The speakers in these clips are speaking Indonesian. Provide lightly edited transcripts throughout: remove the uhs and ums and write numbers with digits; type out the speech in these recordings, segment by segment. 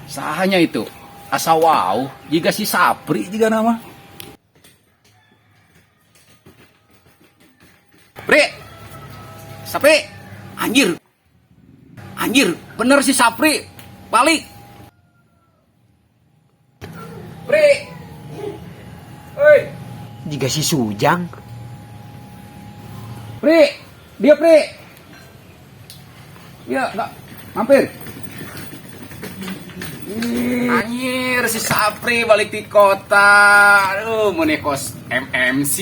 Sahanya itu asa wow jika si Sapri juga nama Pri Sapri anjir bener si Sapri balik Pri hei Jika si Sujang. Pri dia Pri ya nggak mampir. Anjir si Sapri balik di kota. Aduh menekos MMC.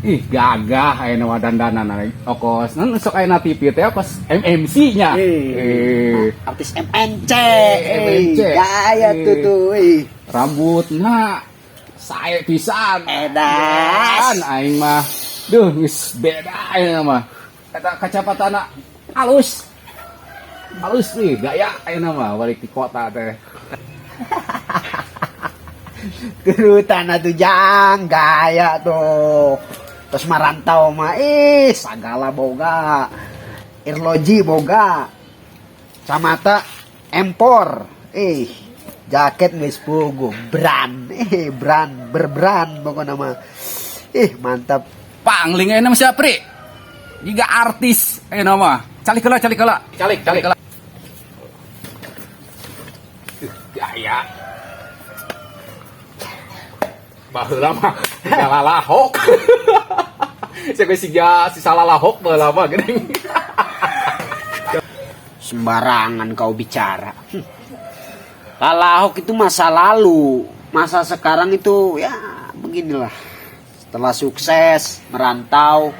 Ih gagah ayeuna mah dandanan okos. Nan sok ayeuna TV teh pas MMC-nya. Artis MNC. Gaya tuh. Rambutna sae pisan. Edas. Aing mah duh geus beda ayeuna mah. Eta kacapatanna halus nih gaya ayeuna mah balik di kota teh. Gerutan atuh Jang, gaya tuh. Terus marantau mah sagala boga. Irloji boga. Camata empor. Jaket geus pugu, brand. Berbrand pokoknya mah. Mantap. Pangling ayeuna mah siapa Pri? Jiga artis ayeuna mah. Calik kala. Gaya. Baheula mah salalahok. Saya si salalahok baheula mah geuning. Sembarangan kau bicara. Lalahok itu masa lalu. Masa sekarang itu ya beginilah. Setelah sukses merantau,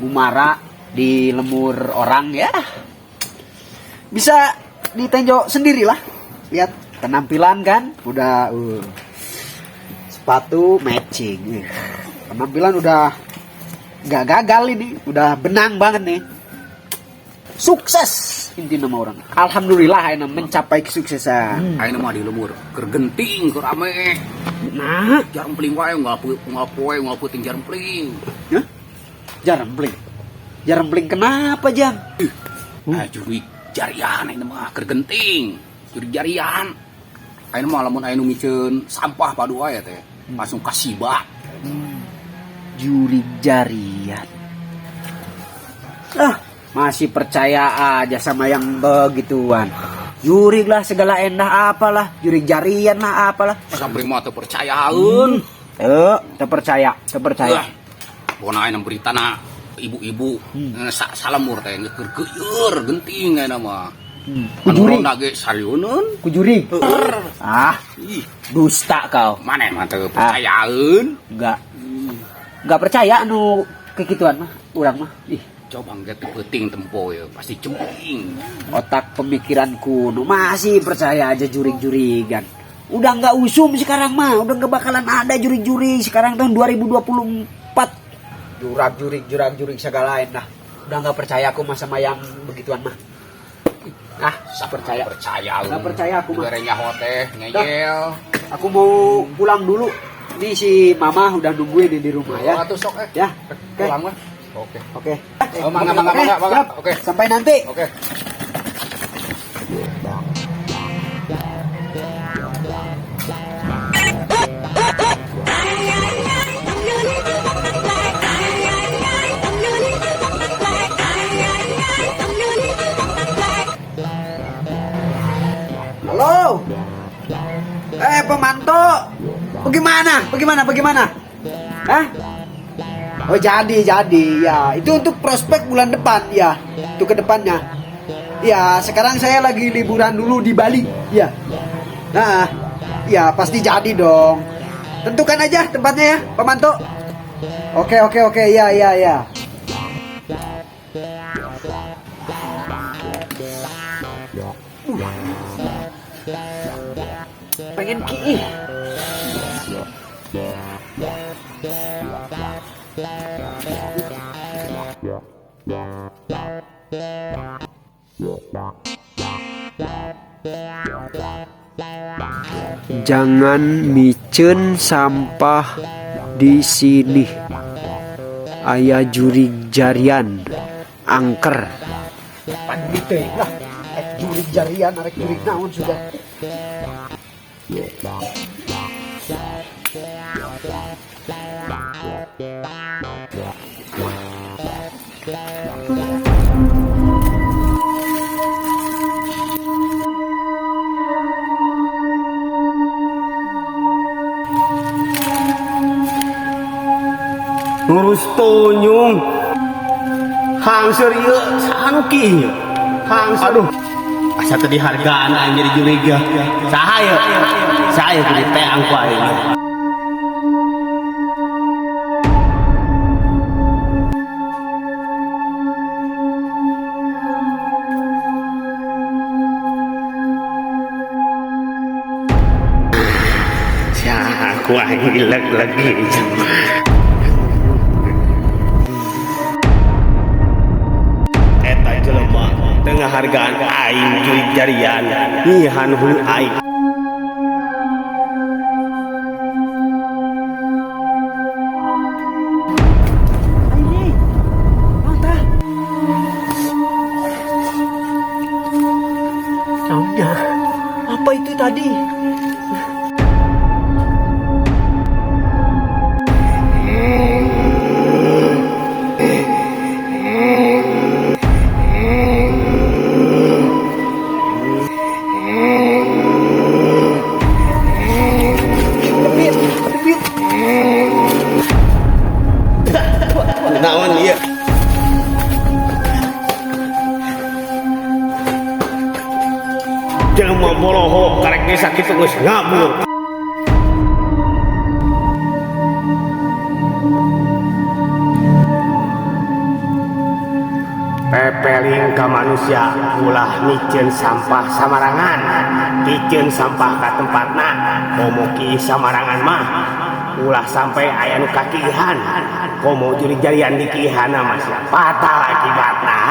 Bumara di lemur orang ya. Bisa ditinjau sendirilah. Lihat penampilan kan udah sepatu matching. Penampilan udah gak gagal ini, udah benang banget nih. Sukses inti nama orang. Alhamdulillah ayeuna mencapai kesuksesan. Ayeuna mah di lemur keur genting keur rame. Nah, Jarempling wae unggal peuting jarempling. ya? Jarempling kenapa, Jang? Jurig jarian ayeuna mah keur genting. Jurig jarian. Ayeuna mah lamun aya nu miceun sampah padu aya teh, langsung kasiba. Jurig jarian. Masih percaya aja sama yang begituan. Jurig lah segala endah apalah, jurig jarian lah apalah. Sampring mah teu percayaeun. Terpercaya. Pokona aya beritana ibu-ibu salamur teh keur geueur genting ayeuna mah. Kujurig ge sareuneun. Kujurig. Dusta kau. Mane mah teu percayaeun. Enggak percaya anu kekituan mah urang mah. Coba nggak teuting tempo ya pasti cemping. Otak pemikiranku masih percaya aja jurig-jurigan. Udah nggak usum sekarang mah, udah nggak bakalan ada jurig-jurig sekarang tahun 2024. Jurig segala lain dah. Udah nggak percaya aku mah sama yang begituan mah. Percaya. Nggak percaya aku mah. Gorengnya teh ngeyel. Aku mau pulang dulu. Ini si Mama udah nungguin di rumah ya. Atuh sok Ya. Pulang mah. Oke. Mangga. Oke. Sampai nanti. Oke. Halo. Pemantau. Bagaimana? Hah? Oh jadi ya. Itu untuk prospek bulan depan ya. Itu ke depannya. Ya, sekarang saya lagi liburan dulu di Bali. Ya. Nah, ya pasti jadi dong. tentukan aja tempatnya ya, Pak Manto. Oke, ya. Pengen ki. Jangan micen sampah di sini. Ayah jurig jarian angker. Pandite lah, jurig jarian, arek jurig naon sudah. Ngurus tonyong hangseur ieu sanu kieu aduh asa teu dihargaan aing jadi juriga saha ieu kudu teang ku aing. Saha ku aing ileg lagi tengah hargaan aing jurig jarian nyihan hulu aing. Saunya apa itu tadi? Naon ieu? Jelema boloho karek ge sakitu geus ngabur. Pepeling ka manusia ulah mikeun sampah samarangan, pikeun sampah ka tempatna. Komo ki samarangan mah ulah sampai aya nu kakihan. Komo jurig jarian di kihana mah fatal akibatna.